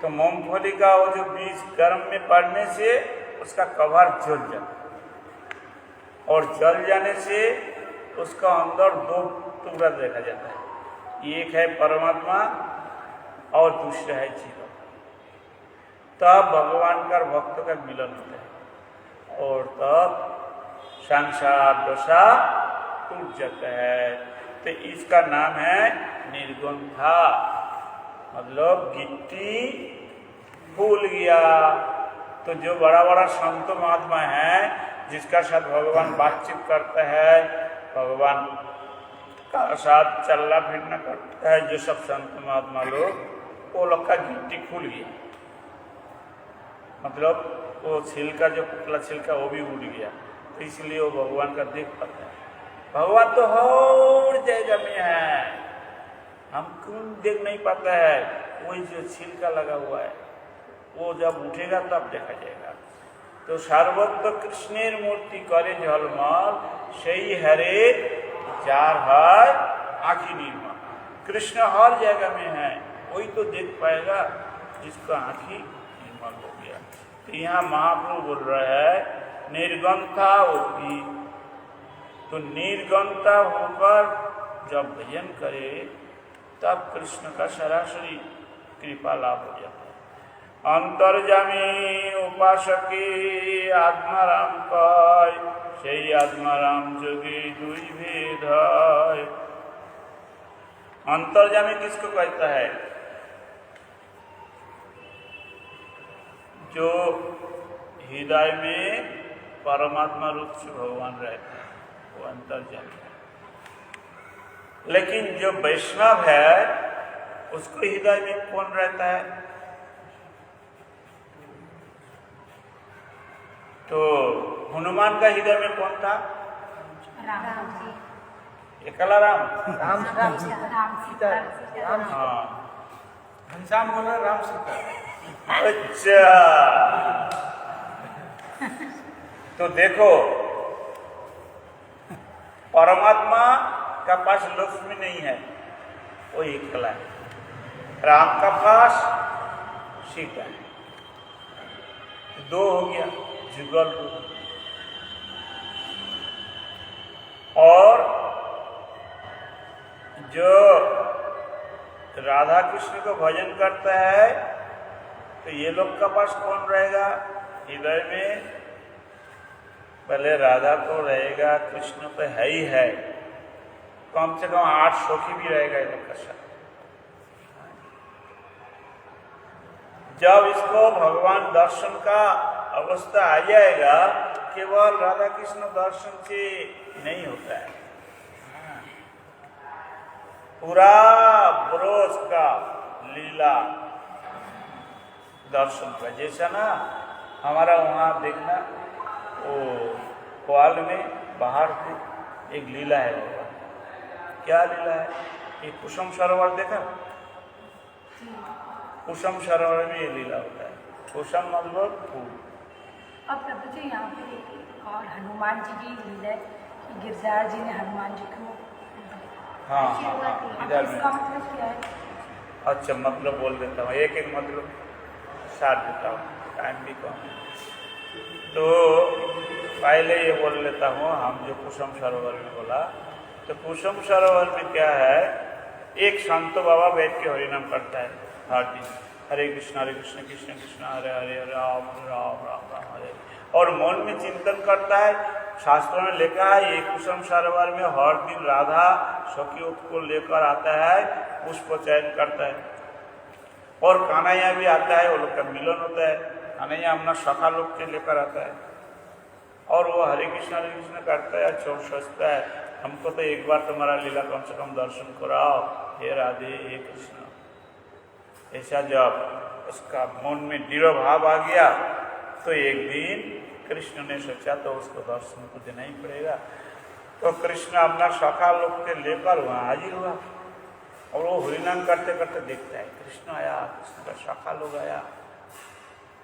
A: तो मूंगफली का वो जो बीज गर्म में पड़ने से उसका कवर जल जाता है, और जल जाने से उसका अंदर 2 टुकड़ा देखा जाता है, एक है परमात्मा और दूसरा है जीवन। तब भगवान का भक्त का मिलन होता है, और तब संसार दशा टूट जाता है। तो इसका नाम है निर्गुंथा, मतलब गिट्टी फूल गया। तो जो बड़ा बड़ा संत महात्मा है जिसका साथ भगवान बातचीत करता है, भगवान का साथ चलना फिरना करता है, जो सब संत महात्मा लोग, वो लोग का गिट्टी खुल गया, मतलब वो छिलका जो पुतला छिलका वो भी उड़ गया। तो इसलिए वो भगवान का देख पाता है। भगवान तो हर जगह में है, हम क्यों देख नहीं पाता है? वही जो छिलका लगा हुआ है वो जब उठेगा तब देखा जाएगा। तो सर्वत्र कृष्णेर मूर्ति करे झलमल, सही हरे जार हर आँखी निर्मल। कृष्ण हर जगह में है, वही तो देख पाएगा जिसका आँखी निर्मल हो गया। तो यहाँ महाप्रभु बोल रहा है निर्गंथा होती, तो निर्गंथा होकर जब भजन करे तब कृष्ण का सरासरी कृपा लाभ हो जाता है। অন্তর্যামী উপাসকে আত্মারাম কয়, সেই আত্মারাম যোগে দুই भेद है। अंतर्जामी किसको कहता है? जो हृदय में परमात्मा रूप से भगवान रहते हैं, वो अंतर्जामी है। लेकिन जो वैष्णव है उसको हृदय में कौन रहता है? तो हनुमान का हृदय में कौन था?
F: राम जी,
A: एकला राम।
E: राम
F: राम
E: सीता राम
A: हाँ,
E: घनश्याम बोला राम सीता।
A: अच्छा। तो देखो, परमात्मा का पास लक्ष्मी नहीं है, वो एकला है। राम का पास सीता है, दो हो गया जुगल रूप। और जो राधा कृष्ण को भजन करता है तो ये लोग का पास कौन रहेगा हृदय में? पहले राधा तो रहेगा, कृष्ण तो है ही है, कम से कम 8 सखी भी रहेगा ये लोग का साथ। जब इसको भगवान दर्शन का अवस्था आ जाएगा, केवल राधा कृष्ण दर्शन से नहीं होता है, पूरा ब्रोज का लीला दर्शन का। जैसा ना हमारा वहाँ देखना, वो ग्वाल में बाहर से एक लीला है। क्या लीला है? ये कुसुम सरोवर देखा? कुसुम सरोवर में ये लीला होता है। कुसुम मतलब फूल।
F: अब प्रभु जी यहाँ पे और हनुमान जी की लीला है कि गिरजार जी ने हनुमान जी को
A: हाँ हाँ हाँ, इधर में।
F: इसका मतलब क्या है?
A: अच्छा, मतलब बोल देता हूँ, एक एक मतलब साथ देता हूँ, टाइम भी कम है। तो पहले ये बोल लेता हूँ, हम जो कुसुम सरोवर में बोला, तो कुसुम सरोवर में क्या है, एक संत बाबा बैठ के हरिनाम करता है हर दिन, हरे कृष्ण कृष्ण कृष्ण हरे हरे, हरे राम राम राम राम हरे। और मन में चिंतन करता है। शास्त्रों में लिखा है ये कुसुम सरोवर में हर दिन राधा सखियों को लेकर आता है, पुष्प चयन करता है। और कान्हैया भी आता है, वो लोग का मिलन होता है। कान्हैया अपना सखा लोग के लेकर आता है और वो हरे कृष्ण करता है। अच्छा, सोचता है हमको तो एक बार तुम्हारा लीला कम से कम दर्शन कराओ, हे राधे हे कृष्ण। ऐसा जब उसका मन में दृढ़ भाव आ गया तो एक दिन कृष्ण ने सोचा तो उसको दर्शन को देना ही पड़ेगा। तो कृष्ण अपना सखा लोग के लेकर वहाँ हाजिर हुआ और वो हरिनाम करते करते देखता है कृष्ण आया, कृष्ण का सखा लोग आया।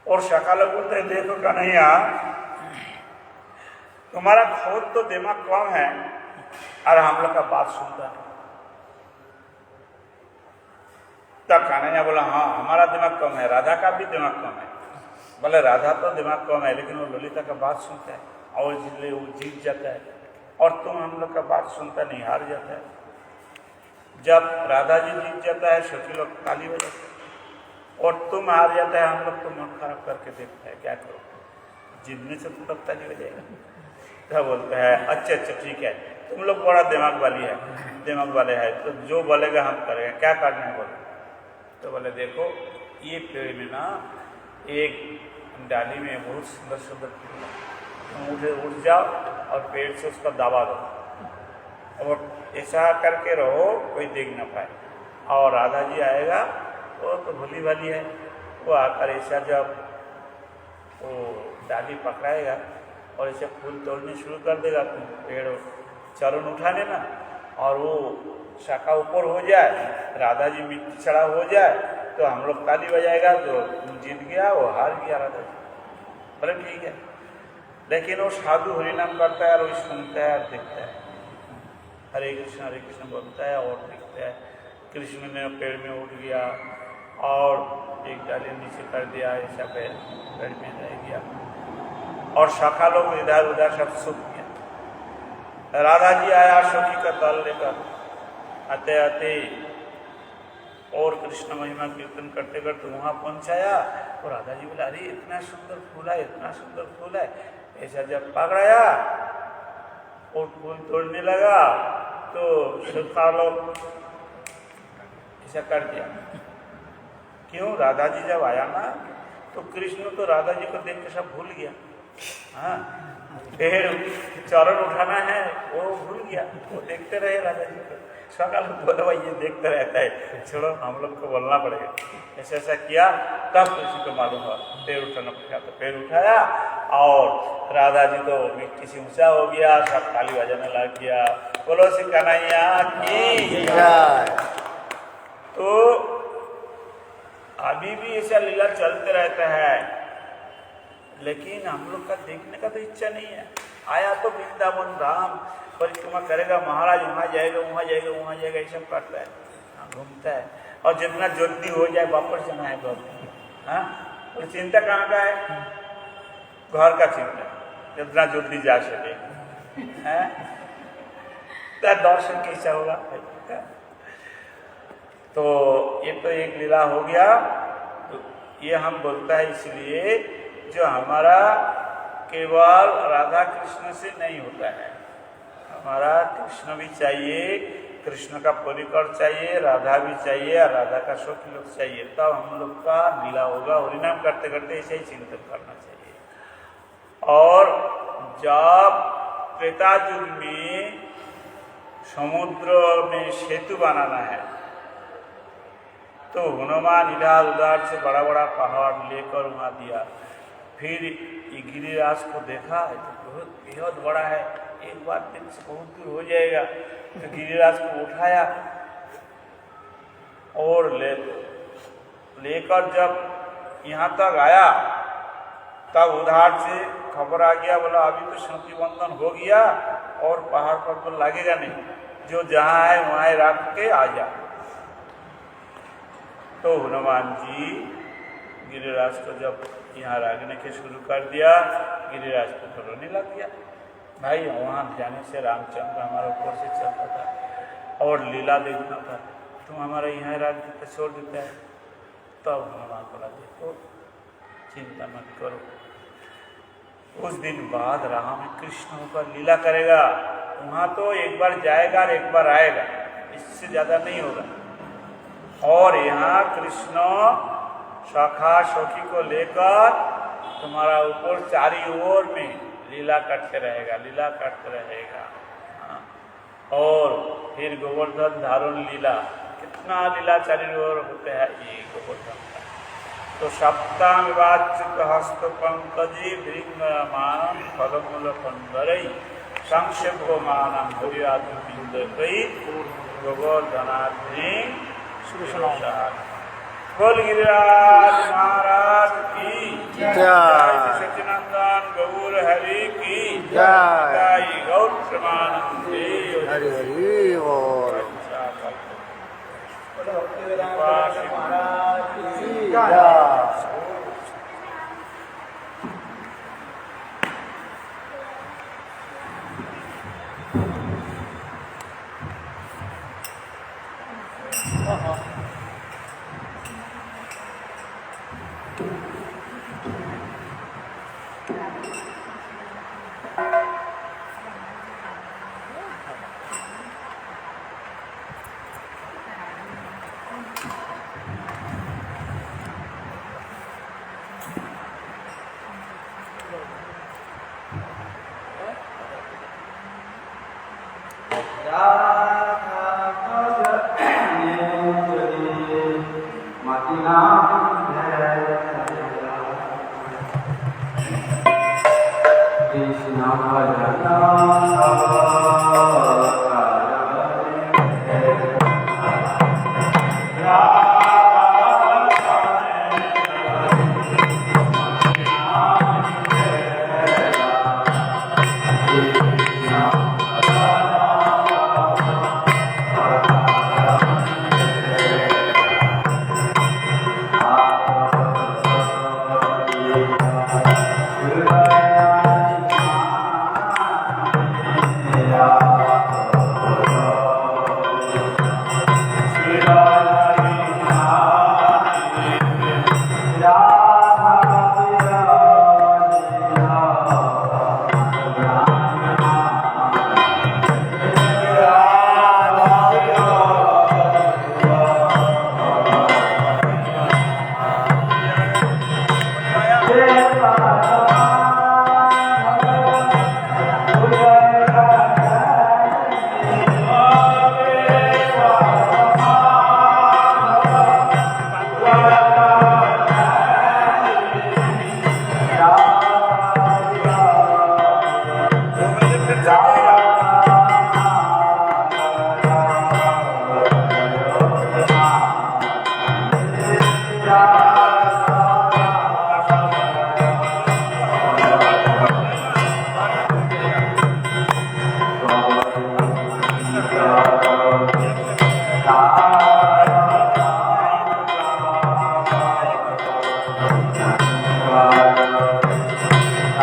A: और सखा लोग बोलते हैं देखो कन्हैया, तुम्हारा खुद तो दिमाग कम है और हम लोग का बात सुनता है। तब कन्हैया बोला हाँ हमारा दिमाग कम है, राधा का भी दिमाग कम है। बोले राधा तो दिमाग कम है लेकिन वो ललिता का बात सुनता है और इसलिए वो जीत जाता है, और तुम हम लोग का बात सुनता नहीं, हार जाता है। जब राधा जी जीत जाता है सखी लोग ताली बजाते हैं, और तुम हार जाता है हम लोग तो मन खराब करके देखता है क्या करो, जीतने से तो तब ताली बजाएगा। क्या बोलता है अच्छा अच्छा ठीक है, तुम लोग बड़ा दिमाग वाले है तो जो बोलेगा हम करेंगे, क्या करना है बोले। तो बोले देखो ये पेड़ में ना एक डाली में बहुत सुंदर सुंदर फूल है, तुम उठे उठ जाओ और पेड़ से उसका दबा दो और ऐसा करके रहो कोई देख ना पाए। और राधा जी आएगा, वो तो भली भाली है, वो आकर ऐसा जब वो डाली पकड़ाएगा और ऐसे फूल तोड़ने शुरू कर देगा, तुम पेड़ चरण उठा लेना और वो शाखा ऊपर हो जाए, राधा जी मिट्टी चढ़ा हो जाए तो हम लोग ताली बजाएगा तो जीत गया, वो हार गया राधा जी। बोले ठीक है। लेकिन वो साधु हरिनाम करता है और वो सुनता है और देखता है, हरे कृष्ण बोलता है और देखता है। कृष्ण ने पेड़ में उठ गया और एक डाली नीचे कर दिया, ऐसा पेड़ में रह गया और शाखा लोग इधर उधर सब सूख गया। राधा जी आया सखी का दल लेकर, आते आते और कृष्ण महिमा कीर्तन करते करते वहाँ पहुँचाया और राधा जी बोला अरे इतना सुंदर फूल है, इतना सुंदर फूल है। ऐसा जब पकड़ाया और फूल तोड़ने लगा तो श्रोता लोग ऐसा कर दिया। क्यों? राधा जी जब आया ना तो कृष्ण तो राधा जी को देख के सब भूल गया। हाँ, फिर चरण उठाना है वो भूल गया, वो देखते रहे राधा जी को। सकाल बोला भाई ये देखते रहता है, छोड़ो हम लोग को बोलना पड़ेगा। ऐसा ऐसा किया तब किसी को मालूम हुआ पैर उठाना पड़ेगा। तो पैर उठाया और राधा जी तो मिट्टी से ऊंचा हो गया, सब ताली बजाने लग गया, बोलो श्री कन्हैया की जय। तो अभी भी ऐसा लीला चलते रहता है, लेकिन हम लोग का देखने का तो इच्छा नहीं है। आया तो वृंदावन धाम परिक्रमा करेगा, महाराज वहाँ जाएगा वहाँ जाएगा वहाँ जाएगा, ये सब करता है, घूमता है। और जितना जल्दी हो जाए वापस जाना है घर। हाँ, और चिंता कहाँ का है? घर का चिंता, जितना जल्दी जा सके। तो दर्शन कैसा होगा? तो ये तो एक लीला हो गया। तो ये हम बोलता है इसलिए जो हमारा केवल राधा कृष्ण से नहीं होता है, हमारा कृष्ण भी चाहिए, कृष्ण का परिकर चाहिए, राधा भी चाहिए और राधा का सखी लोग चाहिए, तब हम लोग का लीला होगा। हरिनाम करते करते ऐसे ही चिंतन करना चाहिए। और जब त्रेता युग में समुद्र में सेतु बनाना है तो हनुमान इधर उधर से बड़ा बड़ा पहाड़ लेकर वहाँ दिया। फिर ये गिरिराज को देखा तो बहुत बड़ा है, एक बार दिन से बहुत दूर हो जाएगा। तो गिरिराज को उठाया और लेकर जब यहाँ तक आया तब उधार से खबर आ गया, बोला अभी तो सती बंधन हो गया और पहाड़ पर तो लगेगा नहीं, जो जहाँ है वहाँ रख के आ जा। तो हनुमान जी गिरिराज को जब यहाँ रखने के शुरू कर दिया, गिरिराज को तो रोने लग गया। भाई वहाँ जाने से रामचंद्र हमारे ऊपर से चलता था और लीला देखना था, तुम हमारा यहाँ रख देता, छोड़ देता है। तब हनुमान बोला देखो चिंता मत करो, कुछ दिन बाद राह में कृष्ण होकर लीला करेगा, वहाँ तो एक बार जाएगा और एक बार आएगा, इससे ज़्यादा नहीं होगा। और यहाँ कृष्ण सखा सखी को लेकर तुम्हारा ऊपर चारी ओर में लीला करते रहेगा, लीला करते रहेगा। हाँ। और फिर गोवर्धन धारण लीला, कितना लीला चारी ओर होते हैं ये गोवर्धन का। तो सप्ताह वाच्युत हस्त पंकजी भृंगमानम फलमूल पंडरई संक्षेपो मानम हरियादु बिंदकई गोवर्धनाध्री बोल गिरिराज महाराज की जय, सचिनंदन गौर हरि की जय, गौर प्रेमानंदे
C: हरि हरि बोल।
E: महाराज की
C: जय।
A: श्री राधा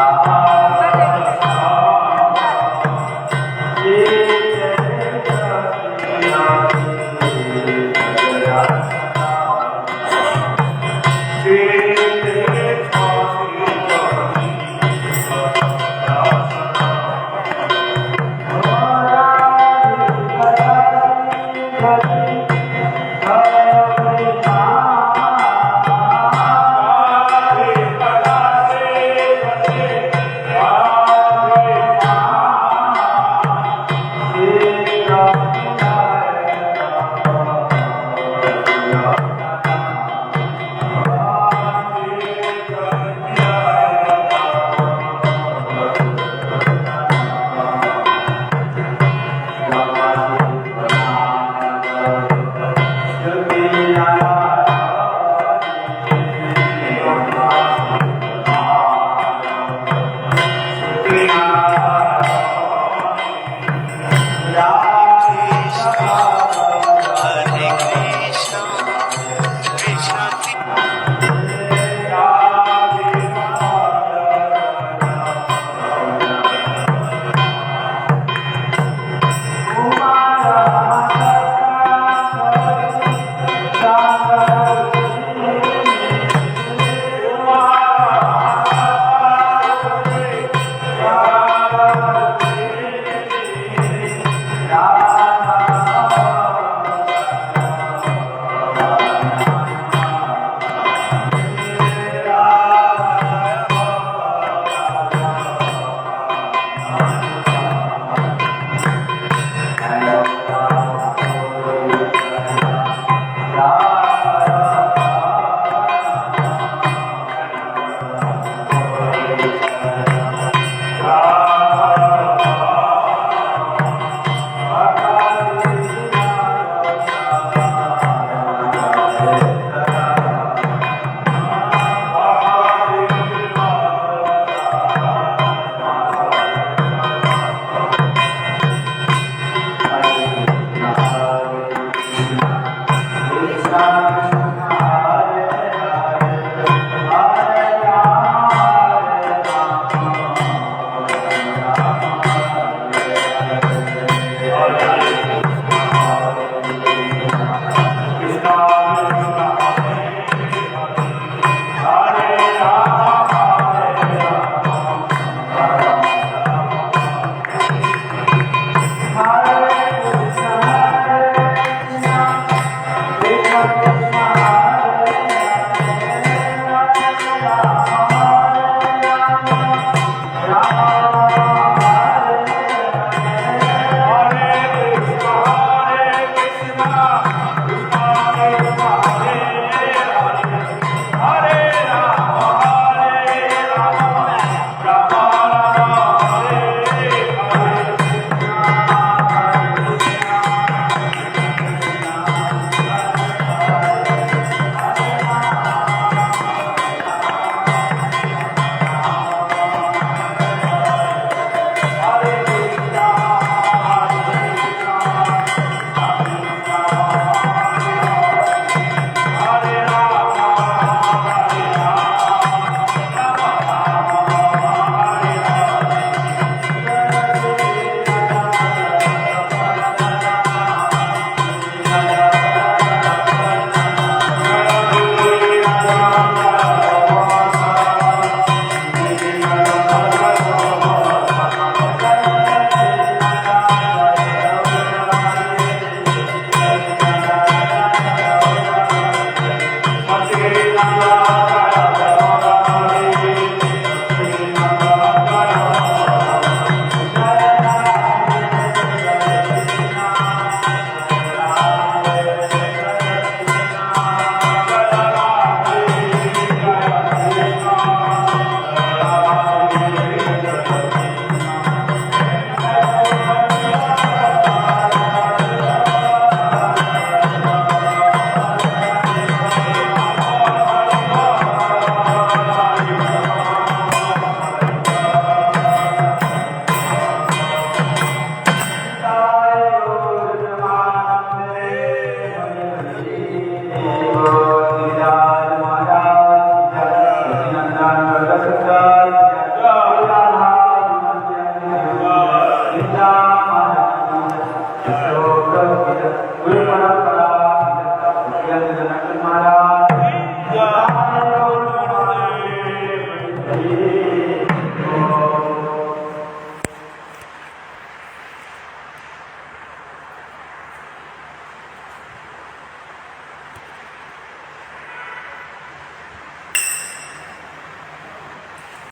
G: राम